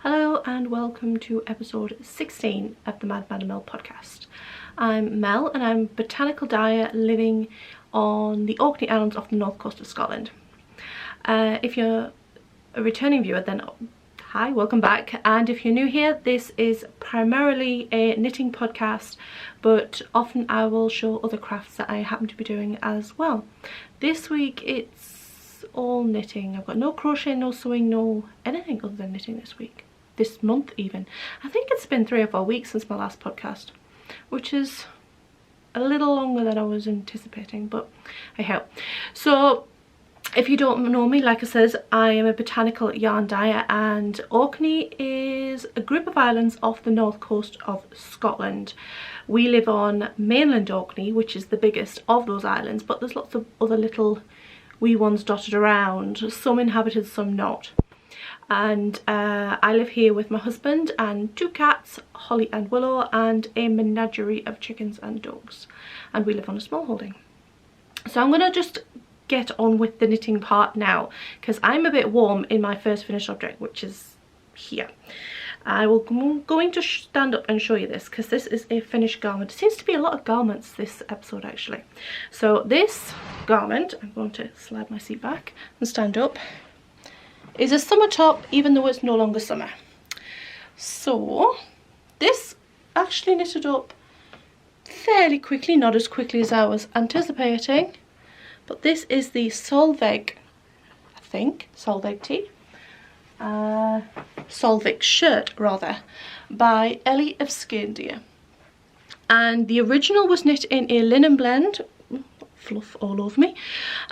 Hello and welcome to episode 16 of the Mad Madam Mel podcast. I'm Mel and I'm a botanical dyer living on the Orkney Islands off the north coast of Scotland. If you're a returning viewer, then hi, welcome back, and if you're new here, this is primarily a knitting podcast, but often I will show other crafts that I happen to be doing as well. This week it's all knitting. I've got no crochet, no sewing, no anything other than knitting this week. This month even. I think it's been 3 or 4 weeks since my last podcast, which is a little longer than I was anticipating, but hey ho. So if you don't know me, like I said, I am a botanical yarn dyer, and Orkney is a group of islands off the north coast of Scotland. We live on mainland Orkney, which is the biggest of those islands, but there's lots of other little wee ones dotted around, some inhabited, some not. And I live here with my husband and 2 cats, Holly and Willow, and a menagerie of chickens and dogs, and we live on a small holding. So I'm gonna just get on with the knitting part now, because I'm a bit warm in my first finished object, which is here. I'm going to stand up and show you this, because this is a finished garment. There seems to be a lot of garments this episode actually. So this garment, I'm going to slide my seat back and stand up, is a summer top, even though it's no longer summer. So this actually knitted up fairly quickly, not as quickly as I was anticipating, but this is the Solveig, I think, Solveig tee, Solveig shirt rather, by Ellie of Scandia. And the original was knit in a linen blend, fluff all over me,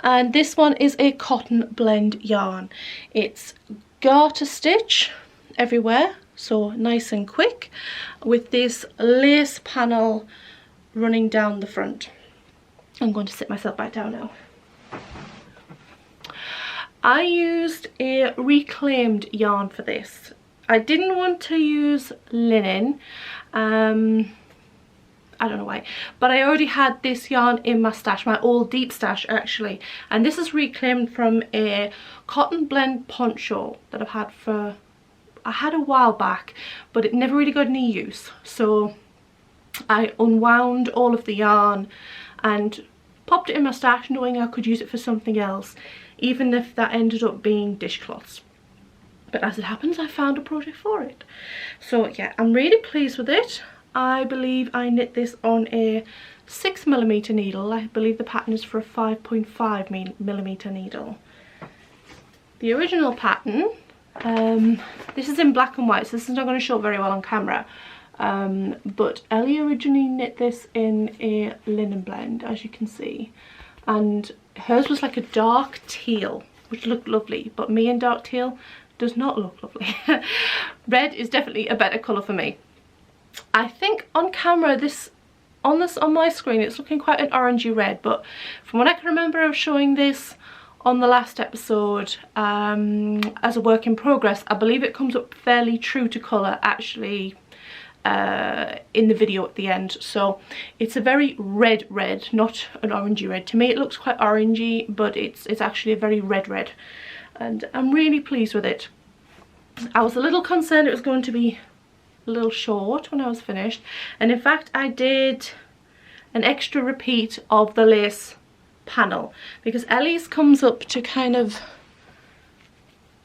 and this one is a cotton blend yarn. It's garter stitch everywhere, so nice and quick, with this lace panel running down the front. I'm going to sit myself back down now. I used a reclaimed yarn for this. I didn't want to use linen, I don't know why, but I already had this yarn in my stash, my old deep stash actually, and this is reclaimed from a cotton blend poncho that I had a while back, but it never really got any use. So I unwound all of the yarn and popped it in my stash, knowing I could use it for something else, even if that ended up being dishcloths. But as it happens, I found a project for it. So yeah, I'm really pleased with it. I believe I knit this on a 6mm needle. I believe the pattern is for a 5.5mm needle. The original pattern, this is in black and white, so this is not going to show very well on camera, but Ellie originally knit this in a linen blend, as you can see, and hers was like a dark teal, which looked lovely, but me in dark teal does not look lovely. Red is definitely a better colour for me. I think on camera, on my screen, it's looking quite an orangey red, but from what I can remember of showing this on the last episode as a work in progress, I believe it comes up fairly true to colour actually in the video at the end. So it's a very red, not an orangey red. To me it looks quite orangey, but it's actually a very red, and I'm really pleased with it. I was a little concerned it was going to be a little short when I was finished, and in fact I did an extra repeat of the lace panel, because Ellie's comes up to kind of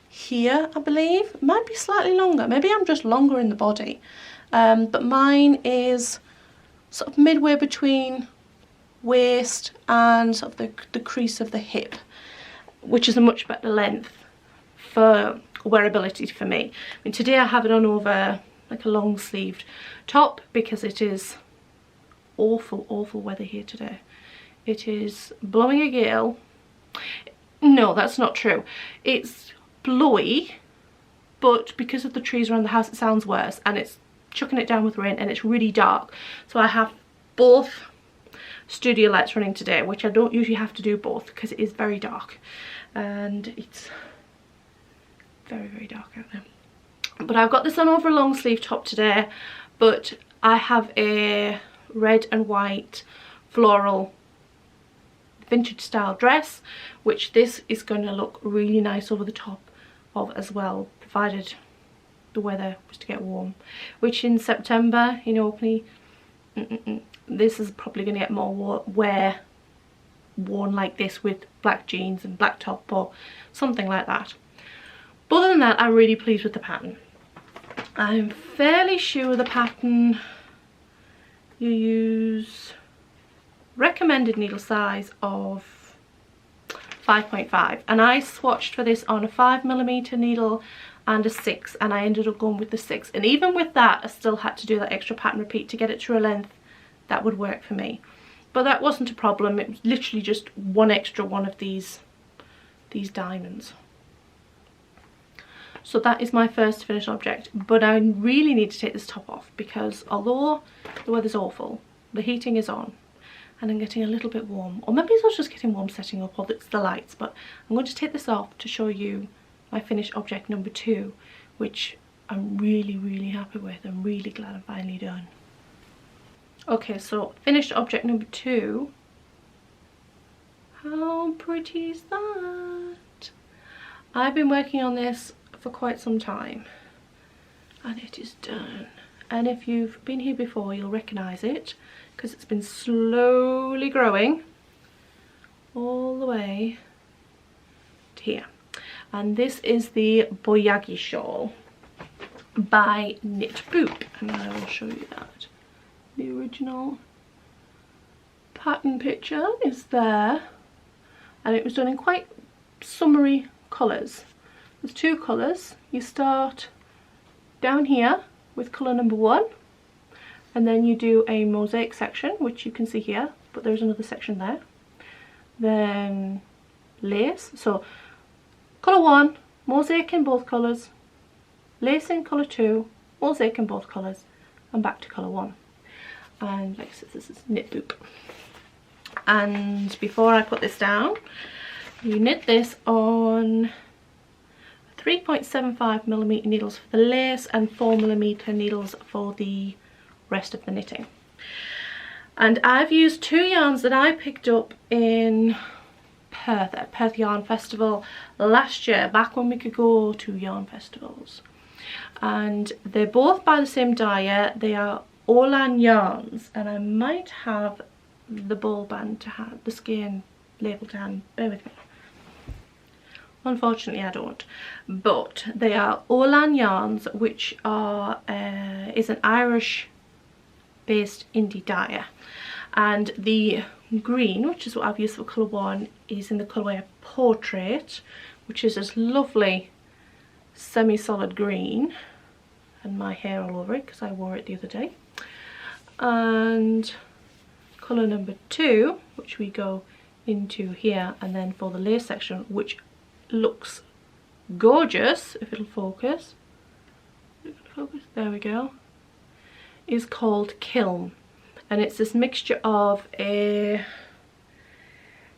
here, I believe. It might be slightly longer, maybe I'm just longer in the body, but mine is sort of midway between waist and sort of the crease of the hip, which is a much better length for wearability for me. I mean, today I have it on over like a long sleeved top, because it is awful weather here today. It is blowing a gale. No, that's not true. It's blowy, but because of the trees around the house it sounds worse, and it's chucking it down with rain, and it's really dark. So I have both studio lights running today, which I don't usually have to do both because it is very dark, and it's very dark out there. But I've got this on over a long sleeve top today, but I have a red and white floral vintage style dress, which this is going to look really nice over the top of as well, provided the weather was to get warm, which in September in Orkney, this is probably going to get more worn like this with black jeans and black top or something like that. But other than that, I'm really pleased with the pattern. I'm fairly sure the pattern, you use recommended needle size of 5.5, and I swatched for this on a 5mm needle and a 6, and I ended up going with the 6, and even with that I still had to do that extra pattern repeat to get it to a length that would work for me. But that wasn't a problem, it was literally just one extra one of these diamonds. So that is my first finished object, but I really need to take this top off because although the weather's awful, the heating is on and I'm getting a little bit warm, or maybe it's just getting warm setting up, or it's the lights, but I'm going to take this off to show you my finished object number 2, which I'm really happy with. I'm really glad I'm finally done. Okay, so finished object number 2. How pretty is that? I've been working on this for quite some time and it is done, and if you've been here before you'll recognise it because it's been slowly growing all the way to here. And this is the Boyagi Shawl by Knit Boop, and I will show you that. The original pattern picture is there, and it was done in quite summery colours. There's 2 colours. You start down here with colour number 1, and then you do a mosaic section, which you can see here, but there's another section there. Then lace, so colour 1, mosaic in both colours, lace in colour 2, mosaic in both colours, and back to colour 1. And like I said, this is Knit Boop. And before I put this down, you knit this on 3.75mm needles for the lace and 4mm needles for the rest of the knitting. And I've used 2 yarns that I picked up in Perth at Perth Yarn Festival last year, back when we could go to yarn festivals. And they're both by the same dyer. They are Orkney yarns, and I might have the ball band to hand, the skein label to hand, bear with me. Unfortunately I don't, but they are Orkney yarns, which are is an Irish based indie dyer, and the green, which is what I've used for colour 1, is in the colourway Portrait, which is this lovely semi-solid green, and my hair all over it because I wore it the other day. And colour number 2, which we go into here, and then for the lace section, which looks gorgeous, if it'll focus, there we go, is called Kiln, and it's this mixture of a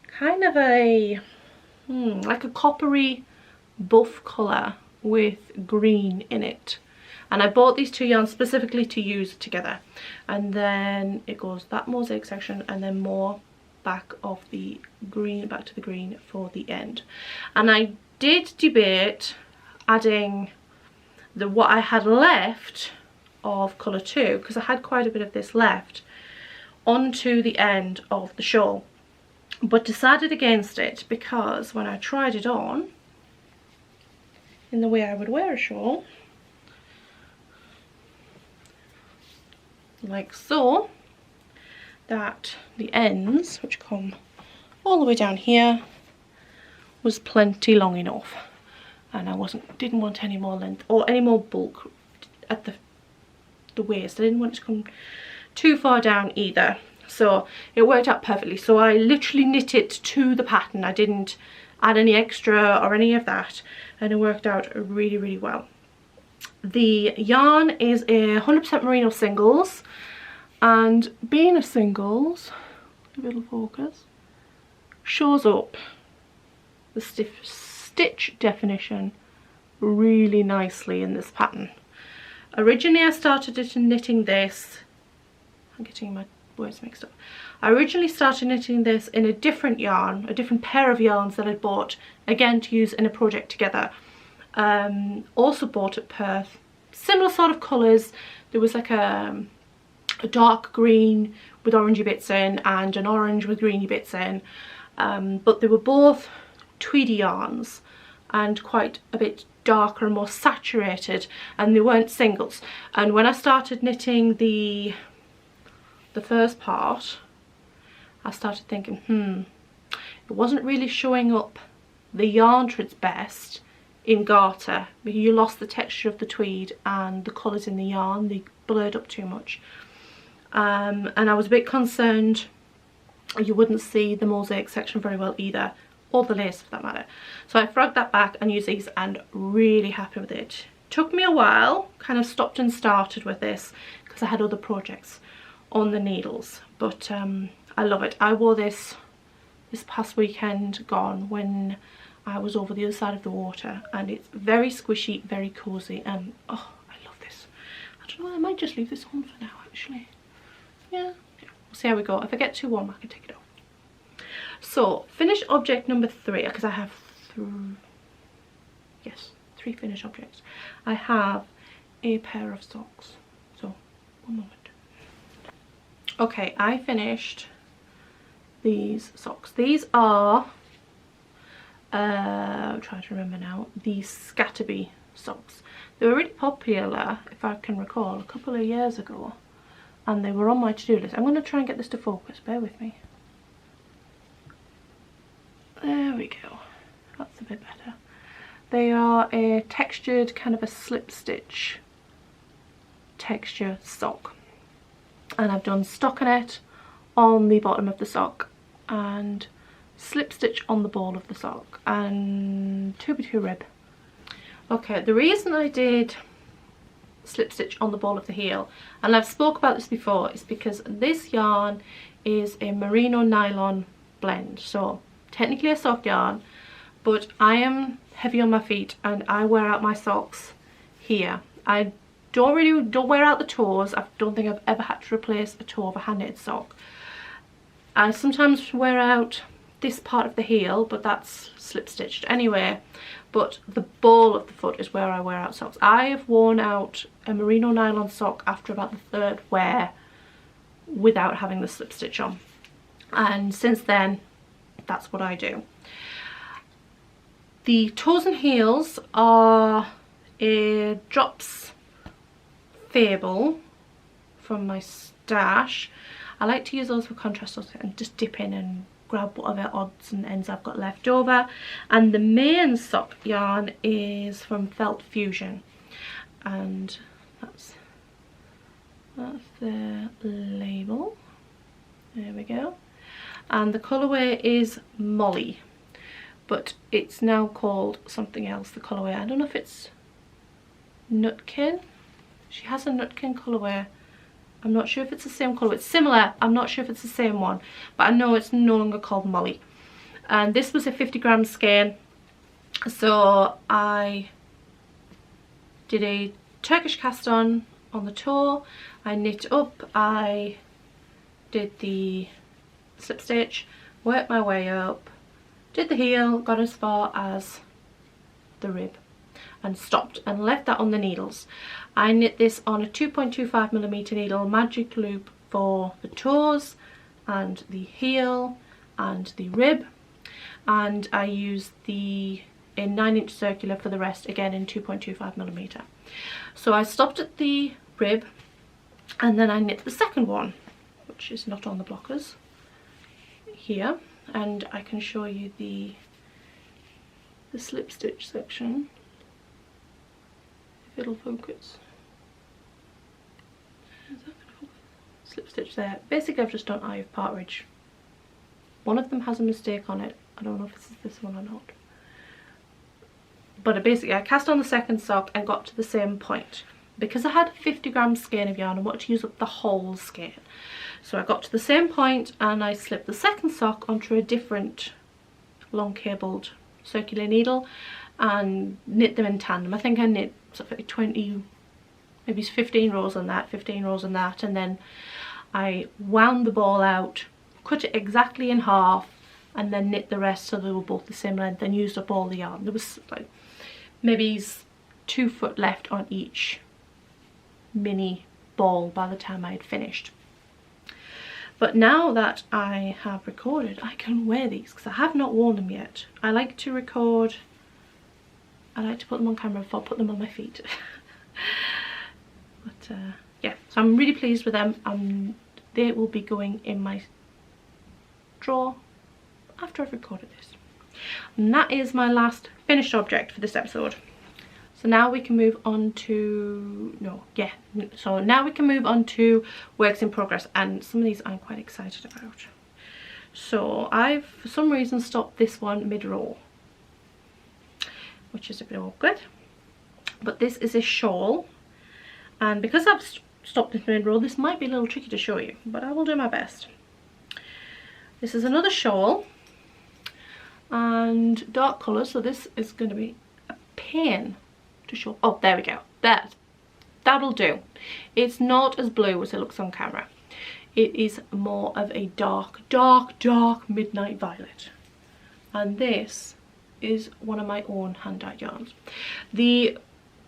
kind of a like a coppery buff colour with green in it. And I bought these 2 yarns specifically to use together, and then it goes that mosaic section and then more back of the green, back to the green for the end. And I did debate adding what I had left of colour 2, because I had quite a bit of this left, onto the end of the shawl, but decided against it because when I tried it on in the way I would wear a shawl, like so, that the ends, which come all the way down here, was plenty long enough, and I didn't want any more length or any more bulk at the waist. I didn't want it to come too far down either, so it worked out perfectly. So I literally knit it to the pattern. I didn't add any extra or any of that, and it worked out really well. The yarn is a 100% merino singles, and being a singles, if it'll focus, shows up the stitch definition really nicely in this pattern. Originally I started knitting this, I'm getting my words mixed up. I originally started knitting this in a different yarn, a different pair of yarns that I bought, again to use in a project together. Also bought at Perth, similar sort of colours. There was like a dark green with orangey bits in and an orange with greeny bits in, but they were both tweedy yarns and quite a bit darker and more saturated, and they weren't singles. And when I started knitting the first part, I started thinking, it wasn't really showing up the yarn to its best in garter. You lost the texture of the tweed and the colours in the yarn, they blurred up too much. And I was a bit concerned you wouldn't see the mosaic section very well either, or the lace for that matter. So I frogged that back and used these, and really happy with it. Took me a while, kind of stopped and started with this because I had other projects on the needles, but I love it. I wore this past weekend gone when I was over the other side of the water, and it's very squishy, very cozy, and oh, I love this. I don't know, I might just leave this on for now actually. Yeah, we'll see how we go. If I get too warm I can take it off. So finished object number 3, because I have three finished objects. I have a pair of socks. So one moment. Okay, I finished these socks. These are I'm trying to remember now, the Scatterbee socks. They were really popular, if I can recall, a couple of years ago, and they were on my to-do list. I'm going to try and get this to focus, bear with me. There we go, that's a bit better. They are a textured, kind of a slip stitch texture sock, and I've done stockinette on the bottom of the sock and slip stitch on the ball of the sock and 2x2 rib. Okay, the reason I did slip stitch on the ball of the heel, and I've spoke about this before, is because this yarn is a merino nylon blend, so technically a soft yarn, but I am heavy on my feet and I wear out my socks here. I don't wear out the toes. I don't think I've ever had to replace a toe of a hand knitted sock. I sometimes wear out this part of the heel, but that's slip stitched anyway, but the ball of the foot is where I wear out socks. I have worn out a merino nylon sock after about the third wear without having the slip stitch on, and since then that's what I do. The toes and heels are a Drops Fable from my stash. I like to use those for contrast and just dip in and grab whatever odds and ends I've got left over. And the main sock yarn is from Felt Fusion, and that's the label. There we go. And the colourway is Molly, but it's now called something else, the colourway. I don't know if it's Nutkin. She has a Nutkin colourway. I'm not sure if it's the same colour. It's similar. I'm not sure if it's the same one, but I know it's no longer called Molly. And this was a 50-gram skein, so I did a Turkish cast on the toe. I knit up. I did the slip stitch, worked my way up, did the heel, got as far as the rib, and stopped and left that on the needles. I knit this on a 2.25mm needle, magic loop for the toes and the heel and the rib, and I used a 9-inch circular for the rest, again in 2.25mm. So I stopped at the rib and then I knit the second one, which is not on the blockers here, and I can show you the slip stitch section if it'll focus. Is that gonna focus? Slip stitch there. Basically I've just done eye of partridge. One of them has a mistake on it. I don't know if it's this one or not, but basically I cast on the second sock and got to the same point. Because I had a 50-gram skein of yarn, I wanted to use up the whole skein. So I got to the same point and I slipped the second sock onto a different long cabled circular needle and knit them in tandem. I think I knit something like 20, maybe 15 rows on that, 15 rows on that, and then I wound the ball out, cut it exactly in half, and then knit the rest so they were both the same length, and used up all the yarn. There was like maybe 2 foot left on each mini ball by the time I had finished. But now that I have recorded, I can wear these because I have not worn them yet. I like to record, I like to put them on camera before I put them on my feet. But yeah, so I'm really pleased with them. They will be going in my drawer after I've recorded this. And that is my last finished object for this episode. So now we can move on to, now we can move on to works in progress, and some of these I'm quite excited about. So I've for some reason stopped this one mid-roll, which is a bit awkward, but this is a shawl, and because I've stopped this mid-roll, this might be a little tricky to show you, but I will do my best. This is another shawl and dark colour, so this is going to be a pain to show. Oh, there we go. That'll do. It's not as blue as it looks on camera. It is more of a dark midnight violet, and this is one of my own hand-dyed yarns. The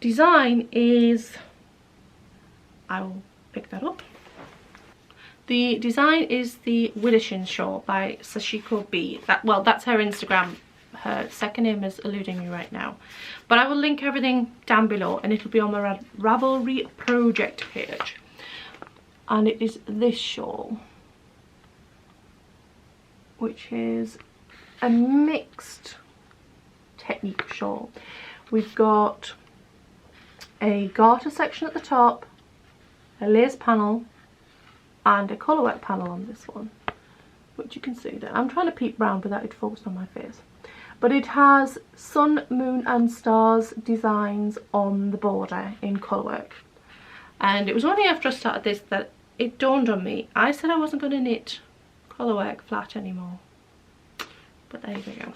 design is, I will pick that up. The design is the Widdershins shawl by Sashiko B. That's her Instagram. Her second name is eluding me right now, but I will link everything down below, and it'll be on my Ravelry project page. And it is this shawl, which is a mixed technique shawl. We've got a garter section at the top, a lace panel, and a colourwork panel on this one, which you can see there. I'm trying to peep round without it focused on my face. But it has sun, moon and stars designs on the border in colourwork. And it was only after I started this that it dawned on me. I said I wasn't going to knit colourwork flat anymore. But there you go.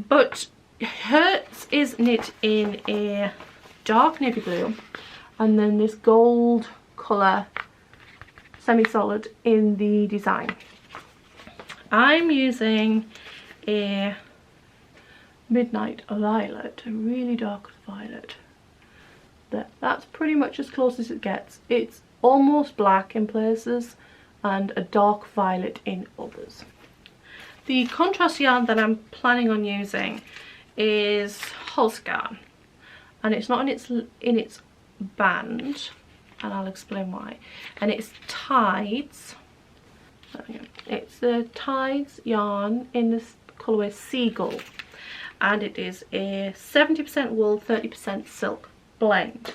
But hers is knit in a dark navy blue, and then this gold colour semi-solid in the design. I'm using a midnight violet, a really dark violet. That's pretty much as close as it gets. It's almost black in places and a dark violet in others. The contrast yarn that I'm planning on using is Homestead, and it's not in its band, and I'll explain why. And it's Tides. It's the Tides yarn in this colourway Seagull, and it is a 70% wool, 30% silk blend.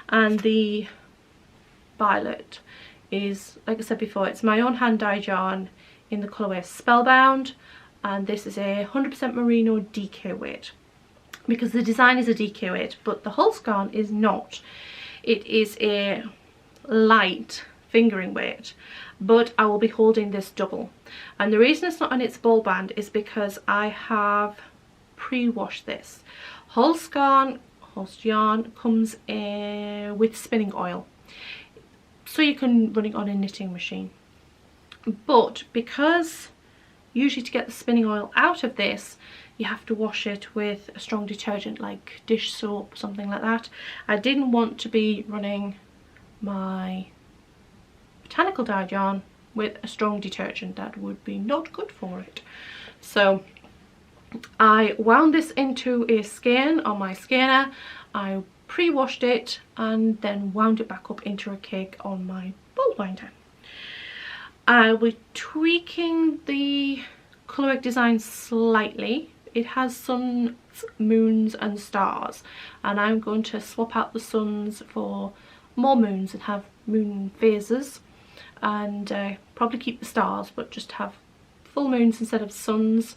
And the violet is, like I said before, it's my own hand dyed yarn in the colourway Spellbound, and this is a 100% merino DK weight, because the design is a DK weight but the hull scarn is not. It is a light fingering weight, but I will be holding this double, and the reason it's not on its ball band is because I have pre-washed this. Holst yarn comes with spinning oil, so you can run it on a knitting machine, but because usually to get the spinning oil out of this you have to wash it with a strong detergent like dish soap, something like that. I didn't want to be running my botanical dyed yarn with a strong detergent. That would be not good for it. So I wound this into a skein on my skeiner. I pre-washed it and then wound it back up into a cake on my ball binder. I'll be tweaking the colourwork design slightly. It has suns, moons and stars, and I'm going to swap out the suns for more moons and have moon phases, and probably keep the stars but just have full moons instead of suns,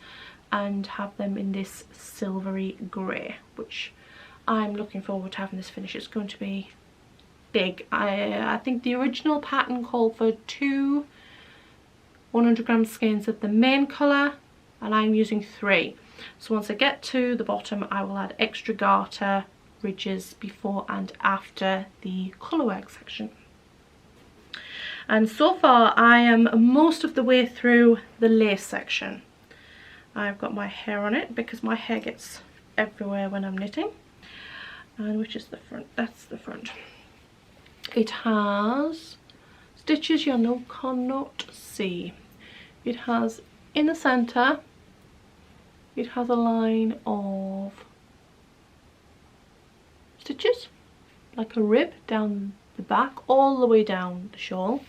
and have them in this silvery grey, which I'm looking forward to having this finish. It's going to be big. I think the original pattern called for 2 100g skeins of the main colour, and I'm using 3. So once I get to the bottom I will add extra garter ridges before and after the colourwork section. And so far I am most of the way through the lace section. I've got my hair on it because my hair gets everywhere when I'm knitting. And which is the front? That's the front. It has stitches you now cannot see. It has in the center, it has a line of stitches like a rib down the back all the way down the shawl.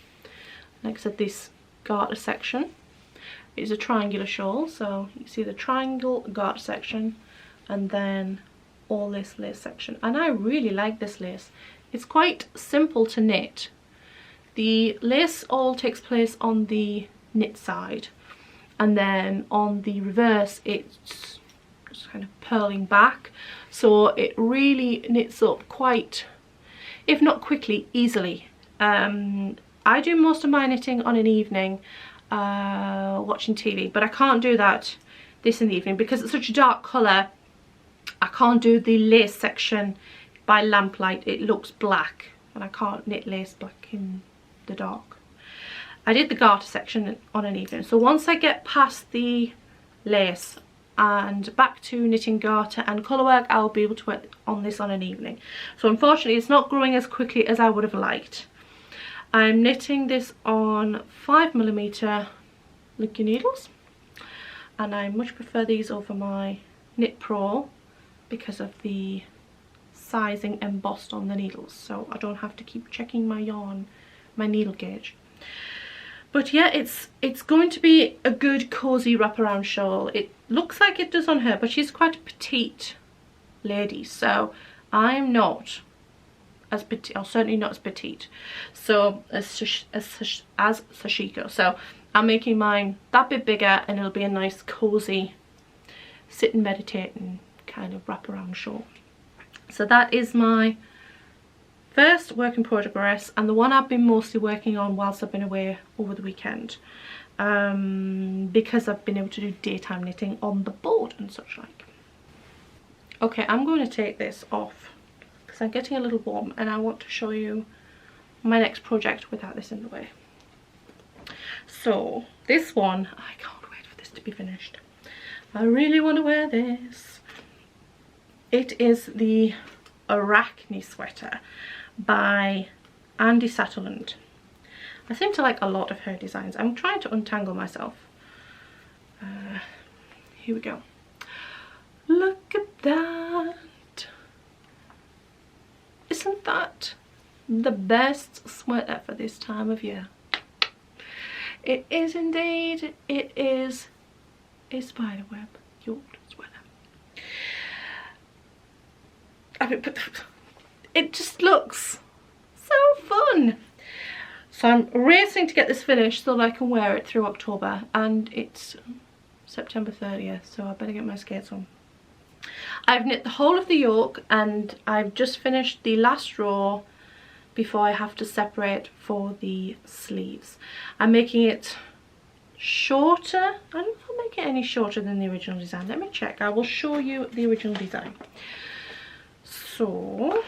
Next at this garter section is a triangular shawl, so you see the triangle garter section and then all this lace section, and I really like this lace. It's quite simple to knit. The lace all takes place on the knit side, and then on the reverse it's just kind of purling back, so it really knits up quite, if not quickly, easily. I do most of my knitting on an evening watching TV, but I can't do that this in the evening because it's such a dark colour. I can't do the lace section by lamplight, it looks black and I can't knit lace black in the dark. I did the garter section on an evening, so once I get past the lace and back to knitting garter and colour work, I'll be able to work on this on an evening. So unfortunately it's not growing as quickly as I would have liked. I'm knitting this on 5mm Linky needles, and I much prefer these over my Knit Pro because of the sizing embossed on the needles, so I don't have to keep checking my yarn, my needle gauge. But yeah, it's going to be a good cozy wraparound shawl. It looks like it does on her, but she's quite a petite lady, so I'm not as petite, or certainly not as petite, so as Sashiko. So I'm making mine that bit bigger, and it'll be a nice cozy sit and meditate and kind of wraparound shawl. So that is my first work in progress, and the one I've been mostly working on whilst I've been away over the weekend, because I've been able to do daytime knitting on the board and such like. Okay, I'm going to take this off because I'm getting a little warm and I want to show you my next project without this in the way. So this one, I can't wait for this to be finished. I really want to wear this. It is the Arachne sweater by Satellind. I seem to like a lot of her designs. I'm trying to untangle myself. Here we go. Look at that. Isn't that the best sweater for this time of year? It is indeed. It is a spiderweb yoked sweater. I mean, it just looks so fun. So I'm racing to get this finished so that I can wear it through October, and it's September 30th, so I better get my skates on. I've knit the whole of the yoke and I've just finished the last row before I have to separate for the sleeves. I'm making it shorter. I don't know if I'll make it any shorter than the original design. Let me check. I will show you the original design. So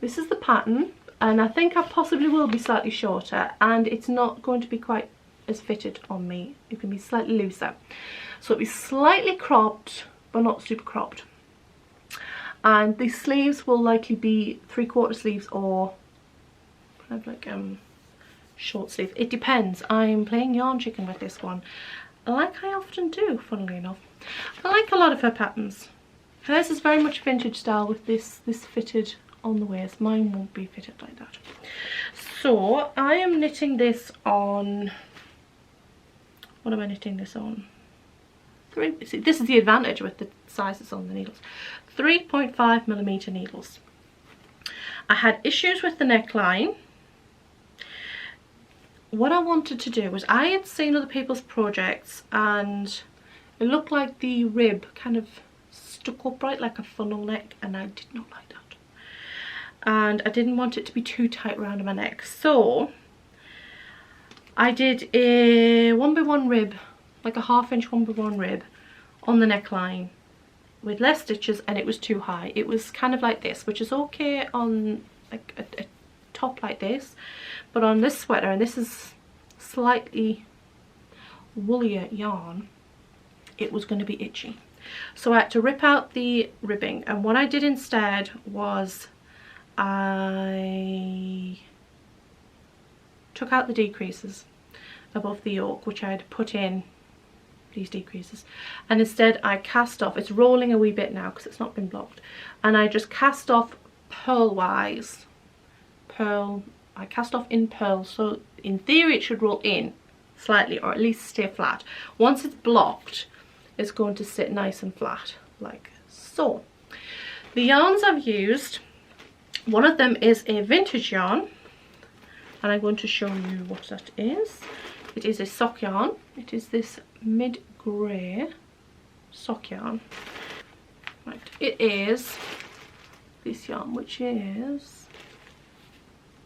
this is the pattern, and I think I possibly will be slightly shorter, and it's not going to be quite as fitted on me. It can be slightly looser, so it'll be slightly cropped but not super cropped, and the sleeves will likely be 3/4 sleeves or kind of like short sleeve. It depends. I'm playing yarn chicken with this one, like I often do, funnily enough. I like a lot of her patterns. Hers is very much vintage style with this fitted on the waist. Mine won't be fitted like that. So I am knitting this on, what am I knitting this on? See, this is the advantage with the sizes on the needles. 3.5mm needles. I had issues with the neckline. What I wanted to do was, I had seen other people's projects and it looked like the rib kind of stuck upright like a funnel neck, and I did not like that. And I didn't want it to be too tight around my neck, so I did a 1x1 rib, like a 1/2 inch 1x1 rib on the neckline with less stitches, and it was too high. It was kind of like this, which is okay on like a top like this, but on this sweater, and this is slightly woollier yarn, it was going to be itchy. So I had to rip out the ribbing, and what I did instead was I took out the decreases above the yoke, which I had put in these decreases, and instead I cast off. It's rolling a wee bit now because it's not been blocked, and I just cast off purlwise. I cast off in purl, so in theory it should roll in slightly, or at least stay flat. Once it's blocked, it's going to sit nice and flat like so. The yarns I've used, one of them is a vintage yarn, and I'm going to show you what that is. It is a sock yarn. It is this mid-grey sock yarn. Right, it is this yarn, which is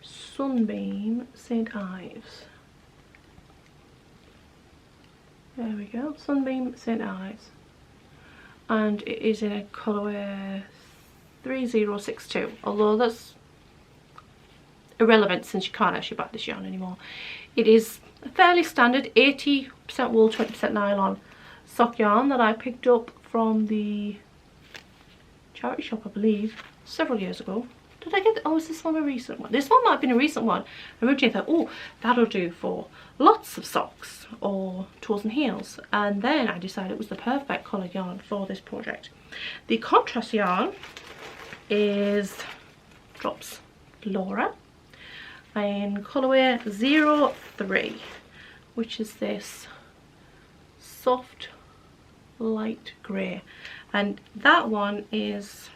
Sunbeam St. Ives. There we go, Sunbeam St. Ives. And it is in a colourway 3062, although that's irrelevant since you can't actually buy this yarn anymore. It is a fairly standard 80% wool, 20% nylon sock yarn that I picked up from the charity shop, I believe, several years ago. Did I get, oh, is this one a recent one? This one might have been a recent one. I originally thought, oh, that'll do for lots of socks or toes and heels, and then I decided it was the perfect coloured yarn for this project. The contrast yarn is Drops Laura in colourway 03, which is this soft light grey, and that one is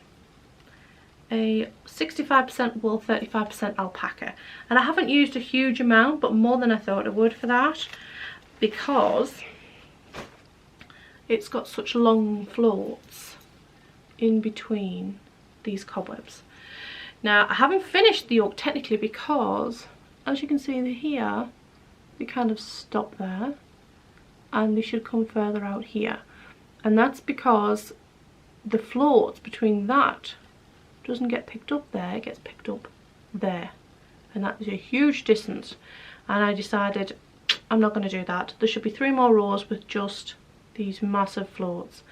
a 65% wool, 35% alpaca, and I haven't used a huge amount, but more than I thought I would for that, because it's got such long floats in between these cobwebs. Now I haven't finished the yoke technically because, as you can see here, they kind of stop there and they should come further out here, and that's because the floats between that doesn't get picked up there, it gets picked up there, and that is a huge distance, and I decided I'm not going to do that. There should be 3 more rows with just these massive floats,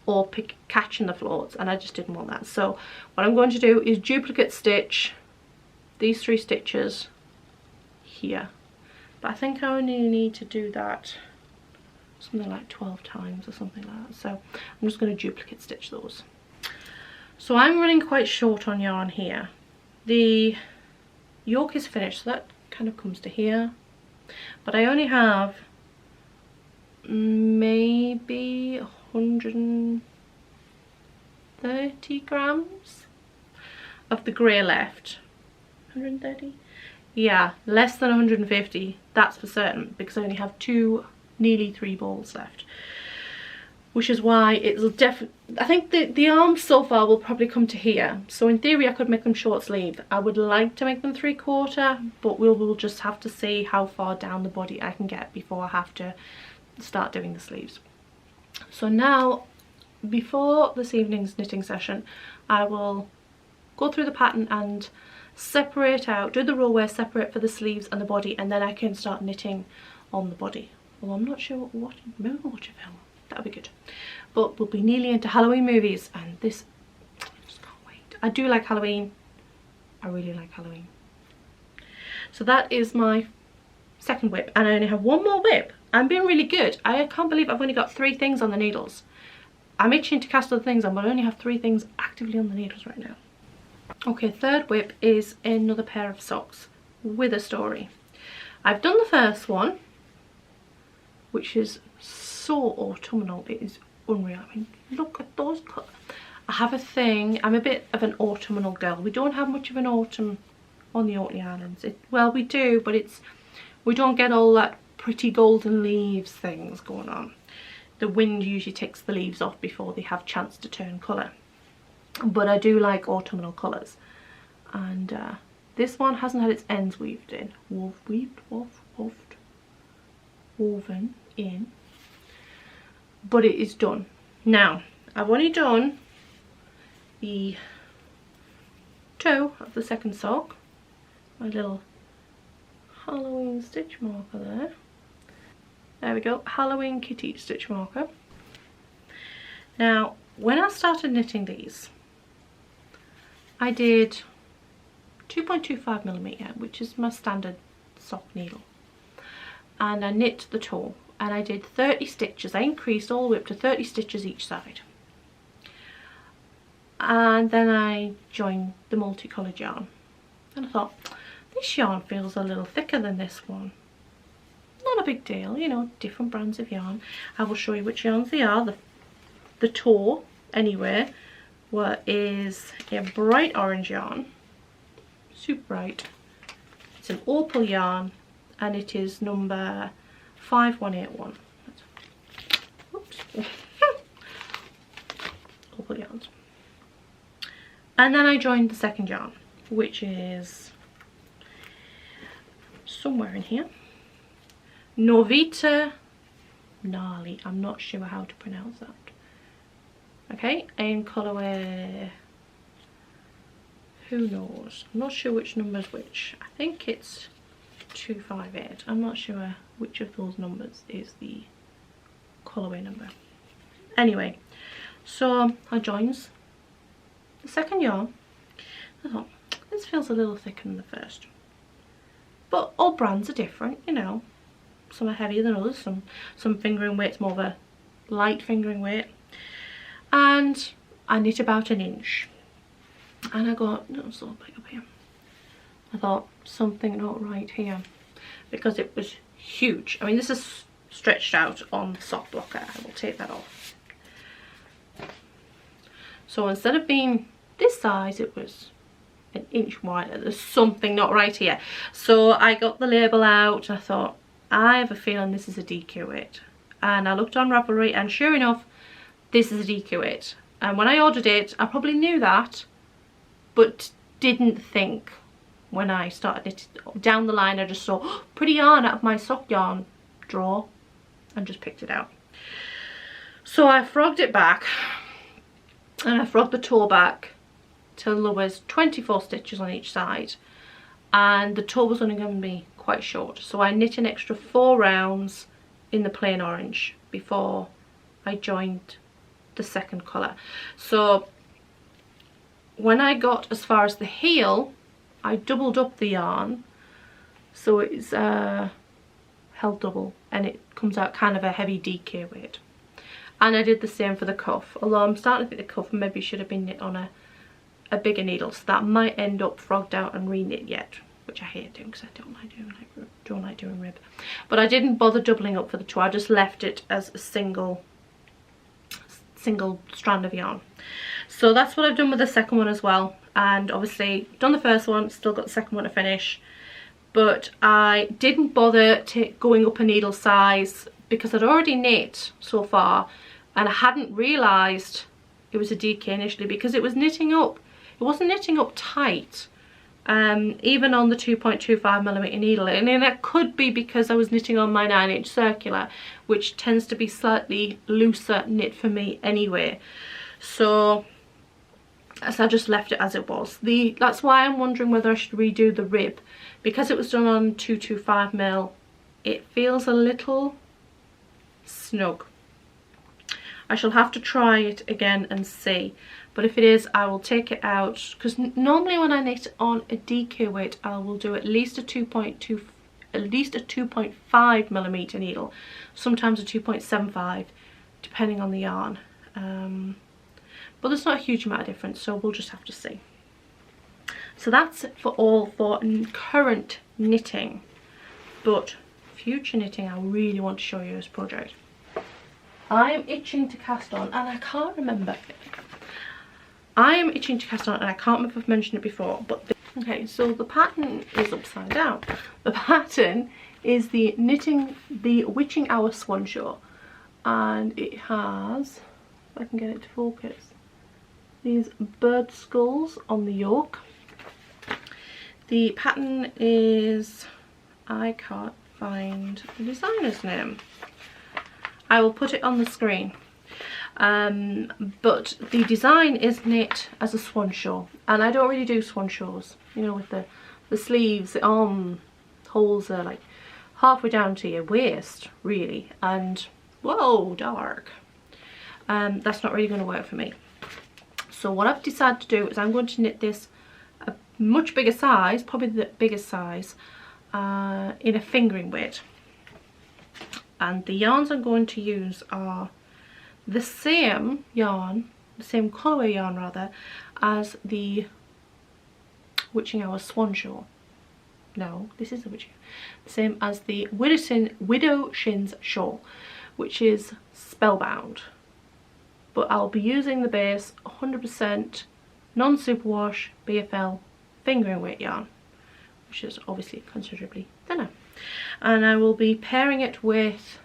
or catching the floats, and I just didn't want that. So what I'm going to do is duplicate stitch these 3 stitches here, but I think I only need to do that something like 12 times or something like that, so I'm just going to duplicate stitch those. So I'm running quite short on yarn here. The yoke is finished, so that kind of comes to here, but I only have maybe 130 grams of the grey left. 130? Yeah, less than 150, that's for certain, because I only have nearly 3 balls left. Which is why it'll definitely, I think the arms so far will probably come to here. So in theory I could make them short sleeve. I would like to make them 3/4, but we'll just have to see how far down the body I can get before I have to start doing the sleeves. So now, before this evening's knitting session, I will go through the pattern and separate out, do the row wear, separate for the sleeves and the body, and then I can start knitting on the body. Well, I'm not sure what, maybe we'll watch a film. That'll be good. But we'll be nearly into Halloween movies, and this, I just can't wait. I do like Halloween. I really like Halloween. So that is my second whip, and I only have 1 more whip. I'm being really good. I can't believe I've only got 3 things on the needles. I'm itching to cast other things on, but I only have 3 things actively on the needles right now. Okay, third whip is another pair of socks with a story. I've done the first one, which is so autumnal, it is unreal. I mean, look at those colours. I have a thing, I'm a bit of an autumnal girl. We don't have much of an autumn on the Orkney Islands. Well, we do, but we don't get all that pretty golden leaves things going on. The wind usually takes the leaves off before they have chance to turn colour. But I do like autumnal colours. And this one hasn't had its ends weaved in. Woven in. But it is done. Now, I've only done the toe of the second sock. My little Halloween stitch marker there. There we go, Halloween kitty stitch marker. Now, when I started knitting these, I did 2.25mm, which is my standard sock needle, and I knit the toe, and I did 30 stitches. I increased all the way up to 30 stitches each side, and then I joined the multicoloured yarn, and I thought, this yarn feels a little thicker than this one. Not a big deal, you know, different brands of yarn. I will show you which yarns they are. The toe, anyway, is a bright orange yarn, super bright. It's an opal yarn, and it is number 5181. Oops. Opal yarns. And then I joined the second yarn, which is somewhere in here. Novita Gnarly, I'm not sure how to pronounce that. Okay, in colourway, who knows? I'm not sure which number's which. I think it's 258. I'm not sure which of those numbers is the colourway number. Anyway, so I joins the second yarn. I thought, this feels a little thicker than the first. But all brands are different, you know. Some are heavier than others, some fingering weight's more of a light fingering weight. And I knit about an inch. And I got, no, it's a little big up here. I thought, something not right here. Because it was huge. I mean, this is stretched out on the sock blocker. I will take that off. So instead of being this size, it was an inch wider. There's something not right here. So I got the label out. I thought, I have a feeling this is a DQ weight. And I looked on Ravelry, and sure enough, this is a DQ weight. And when I ordered it, I probably knew that, but didn't think when I started it. Down the line, I just saw, oh, pretty yarn out of my sock yarn drawer, and just picked it out. So I frogged it back, and I frogged the toe back till there was 24 stitches on each side, and the toe was only going to be quite short, so I knit an extra 4 rounds in the plain orange before I joined the second colour. So when I got as far as the heel, I doubled up the yarn, so it's held double, and it comes out kind of a heavy DK weight. And I did the same for the cuff, although I'm starting to think the cuff maybe should have been knit on a bigger needle, so that might end up frogged out and re-knit yet, which I hate doing because I don't like doing rib. But I didn't bother doubling up for the toe. I just left it as a single strand of yarn. So that's what I've done with the second one as well. And obviously done the first one, still got the second one to finish. But I didn't bother going up a needle size because I'd already knit so far, and I hadn't realised it was a DK initially because it was knitting up. It wasn't knitting up tight. Even on the 2.25mm needle, and that could be because I was knitting on my 9-inch circular, which tends to be slightly looser knit for me anyway, so I just left it as it was. That's why I'm wondering whether I should redo the rib, because it was done on 225mm. It feels a little snug. I shall have to try it again and see. But if it is, I will take it out, because normally when I knit on a DK weight, I will do at least a 2.5mm needle, sometimes a 2.75, depending on the yarn. But there's not a huge amount of difference, so we'll just have to see. So that's it for all for current knitting. But future knitting, I really want to show you this project. I'm itching to cast on, and I can't remember. I am itching to cast on, and I can't remember if I've mentioned it before, but okay, so the pattern is upside down. The pattern is the Witching Hour Swan Show, and it has, if I can get it to focus, these bird skulls on the yoke. The pattern is, I can't find the designer's name. I will put it on the screen. But the design is knit as a swan show, and I don't really do swan shows, you know, with the sleeves, the arm holes are like halfway down to your waist really, and whoa, dark. That's not really going to work for me. So what I've decided to do is I'm going to knit this much bigger size, probably the biggest size, in a fingering weight. And the yarns I'm going to use are the same yarn, the same colourway yarn rather, as the Witching Hour Swan Shawl. No, this is the Witching Hour. The same as the Widow Shins Shawl, which is Spellbound. But I'll be using the base 100% non-superwash BFL fingering weight yarn, which is obviously considerably thinner. And I will be pairing it with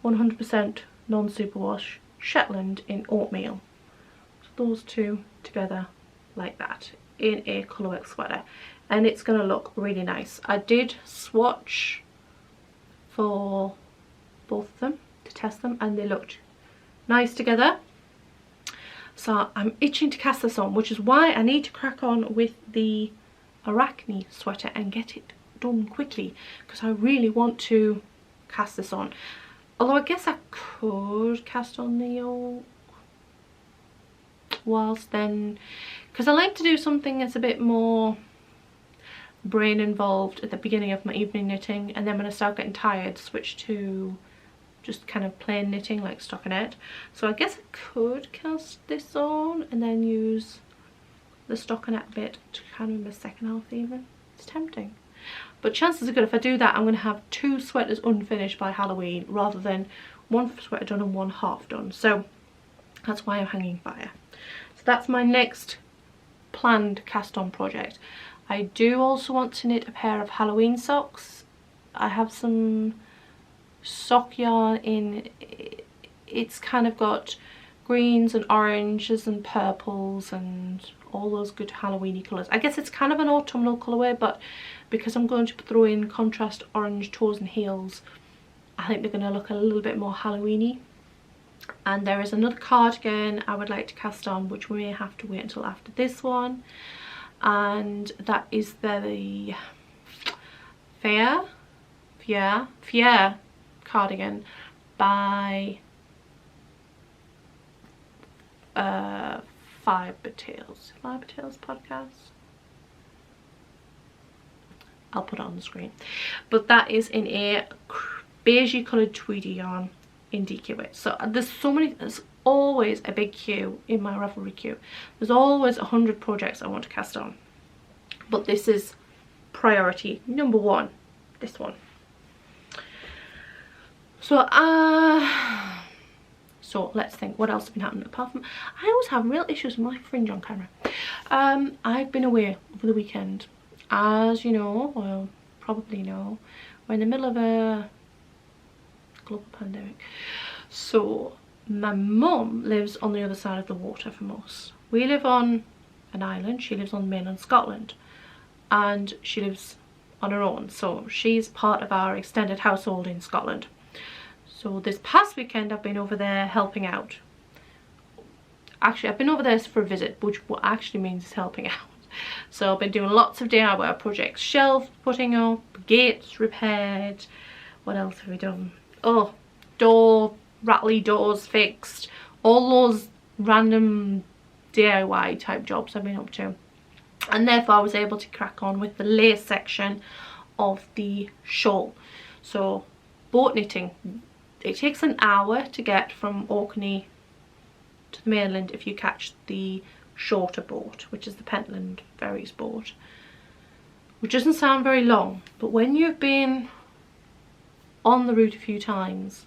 100% non-superwash Shetland in oatmeal. So those two together like that in a colourwork sweater, and it's going to look really nice. I did swatch for both of them to test them, and they looked nice together. So I'm itching to cast this on, which is why I need to crack on with the Arachne sweater and get it done quickly, because I really want to cast this on. Although I guess I could cast on the yoke whilst then, because I like to do something that's a bit more brain involved at the beginning of my evening knitting, and then when I start getting tired switch to just kind of plain knitting like stockinette. So I guess I could cast this on and then use the stockinette bit to kind of in the second half of the evening. It's tempting, but chances are good if I do that I'm going to have 2 sweaters unfinished by Halloween rather than 1 sweater done and 1 half done. So that's why I'm hanging fire. So that's my next planned cast on project. I do also want to knit a pair of Halloween socks. I have some sock yarn in, it's kind of got greens and oranges and purples and all those good Halloweeny colours. I guess it's kind of an autumnal colourway, but because I'm going to throw in contrast orange toes and heels, I think they're going to look a little bit more Halloweeny. And there is another cardigan I would like to cast on, which we may have to wait until after this one, and that is the Fair cardigan by Fibre Tales podcast. I'll put it on the screen, but that is in a beigey coloured tweedy yarn in DK weight. So there's always a big queue in my Ravelry queue. There's always 100 projects I want to cast on, but this is priority number 1, this one. So so let's think what else has been happening apart from, I always have real issues with my fringe on camera. I've been away over the weekend, as you know, well probably know, we're in the middle of a global pandemic. So my mum lives on the other side of the water from us. We live on an island, she lives on mainland Scotland, and she lives on her own, so she's part of our extended household in Scotland. So this past weekend I've been over there helping out. Actually I've been over there for a visit, which what actually means is helping out. So I've been doing lots of DIY projects, shelves putting up, gates repaired, what else have we done? Oh, rattly doors fixed, all those random DIY type jobs I've been up to. And therefore I was able to crack on with the lace section of the shawl. So boat knitting, it takes an hour to get from Orkney to the mainland if you catch the shorter boat, which is the Pentland Ferries boat, which doesn't sound very long, but when you've been on the route a few times,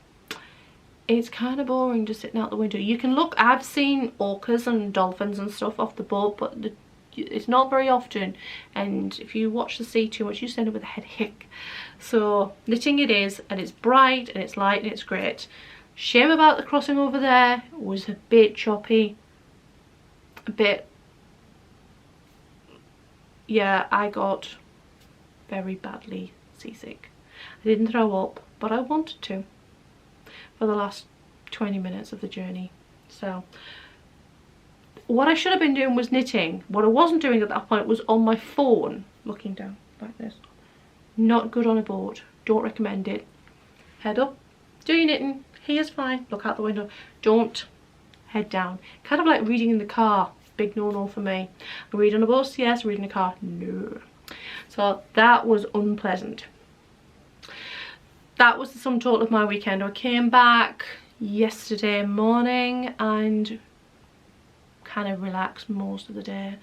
it's kind of boring just sitting out the window. You can look, I've seen orcas and dolphins and stuff off the boat, but it's not very often, and if you watch the sea too much you just end up with a headache. So knitting it is, and it's bright and it's light and it's great. Shame about the crossing over there, it was a bit choppy, a bit, yeah, I got very badly seasick. I didn't throw up, but I wanted to for the last 20 minutes of the journey. So what I should have been doing was knitting. What I wasn't doing at that point was on my phone, looking down like this. Not good on a boat, don't recommend it. Head up, do your knitting, here's fine, look out the window, don't head down. Kind of like reading in the car, big no for me. Read on a bus, yes. Read in a car, no. So that was unpleasant. That was the sum total of my weekend. I came back yesterday morning and kind of relaxed most of the day.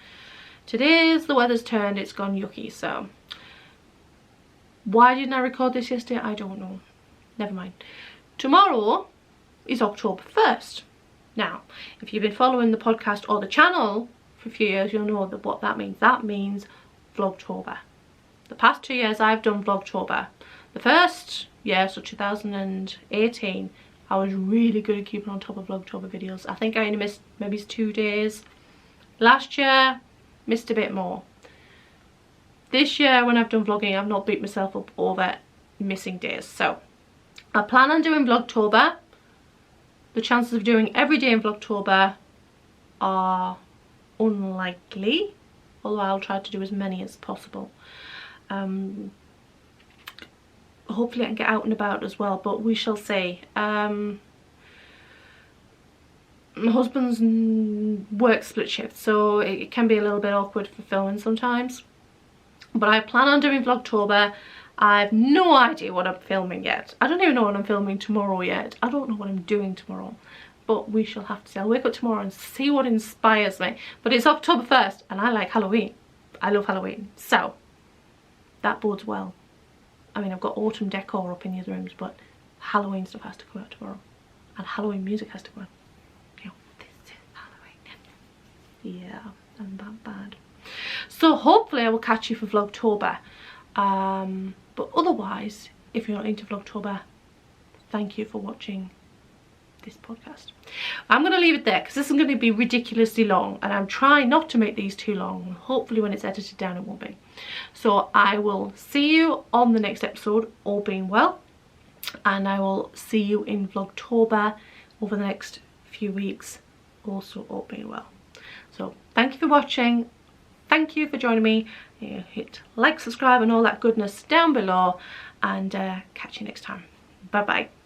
Today's the weather's turned, it's gone yucky, so why didn't I record this yesterday? I don't know. Never mind. Tomorrow is October 1st. Now, if you've been following the podcast or the channel for a few years, you'll know that what that means. That means Vlogtober. The past 2 years I've done Vlogtober. The first year, so 2018, I was really good at keeping on top of Vlogtober videos. I think I only missed maybe 2 days. Last year, missed a bit more. This year, when I've done vlogging, I've not beat myself up over missing days. So, I plan on doing Vlogtober. The chances of doing every day in Vlogtober are unlikely, although I'll try to do as many as possible. Hopefully I can get out and about as well, but we shall see. My husband's work split shift, so it can be a little bit awkward for filming sometimes. But I plan on doing Vlogtober. I have no idea what I'm filming yet. I don't even know what I'm filming tomorrow yet. I don't know what I'm doing tomorrow. But we shall have to see. I'll wake up tomorrow and see what inspires me. But it's October 1st and I like Halloween. I love Halloween. So, that bodes well. I mean, I've got autumn decor up in the other rooms, but Halloween stuff has to come out tomorrow. And Halloween music has to come out. You know, this is Halloween. Yeah, I'm that bad. So hopefully I will catch you for Vlogtober. But otherwise, if you're not into Vlogtober, thank you for watching this podcast. I'm going to leave it there because this is going to be ridiculously long, and I'm trying not to make these too long. Hopefully when it's edited down it won't be. So I will see you on the next episode, all being well, and I will see you in Vlogtober over the next few weeks, also all being well. So thank you for watching. Thank you for joining me. Hit like, subscribe and all that goodness down below, and catch you next time. Bye bye.